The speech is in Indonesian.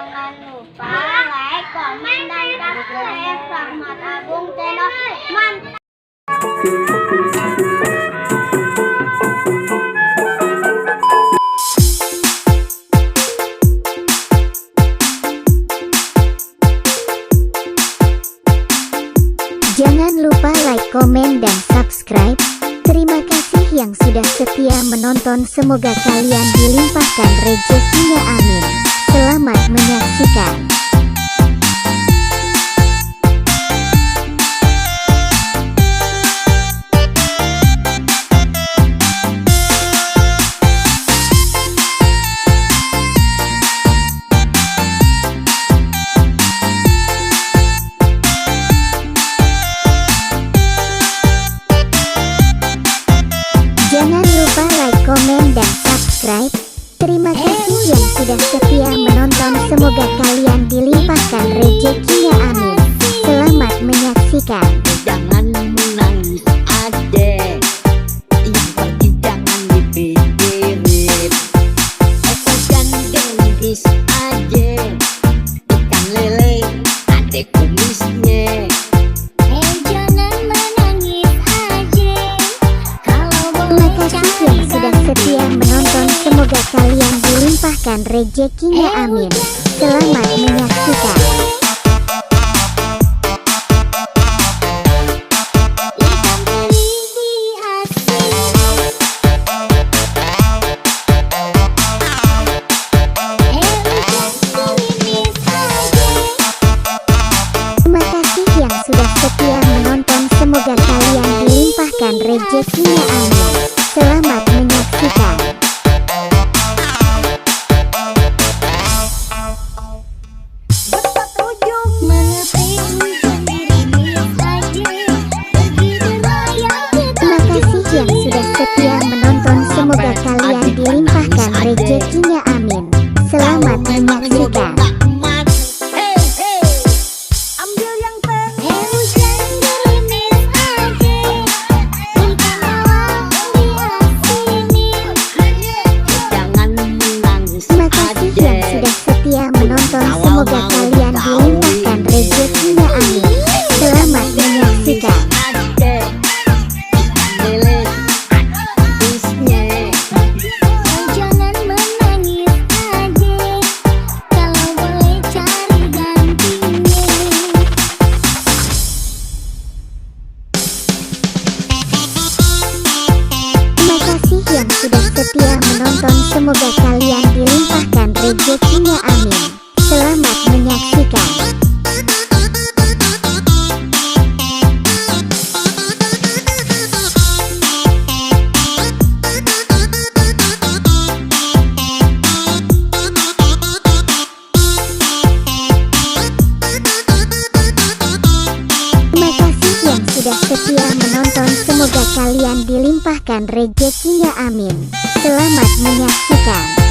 Jangan lupa like, komen, dan subscribe Rahmat Agung Channel. Mantap. Jangan lupa like, komen, dan subscribe. Terima kasih yang sudah setia menonton. Semoga kalian dilimpahkan rezekinya, amin. Selamat menyaksikan. Jangan lupa like, komen, dan subscribe. Terima kasih yang sudah setia menonton. Semoga kalian dilimpahkan rezekinya, amin. Selamat menyaksikan. Jangan menangis adek, yang pergi jangan dipikirin. Ikan gendis aja, ikan lele adek kumisnya. Yang sudah setia menonton, semoga kalian dilimpahkan rezekinya, amin. Selamat menyaksikan. Terima kasih yang sudah setia menonton, semoga kalian dilimpahkan rezekinya, amin. Selamat menyaksikan. Terima kasih yang sudah setia menonton, semoga kalian dilimpahkan rezekinya, amin. Selamat menyaksikan. Terima kasih yang sudah setia menonton, semoga kalian dilimpahkan rezekinya, amin. Selamat menyaksikan. Terima kasih yang sudah setia menonton, semoga kalian dilimpahkan rezekinya, amin. Selamat menyaksikan. Terima kasih yang sudah setia menonton, semoga kalian dilimpahkan rezekinya, amin. Selamat menyaksikan.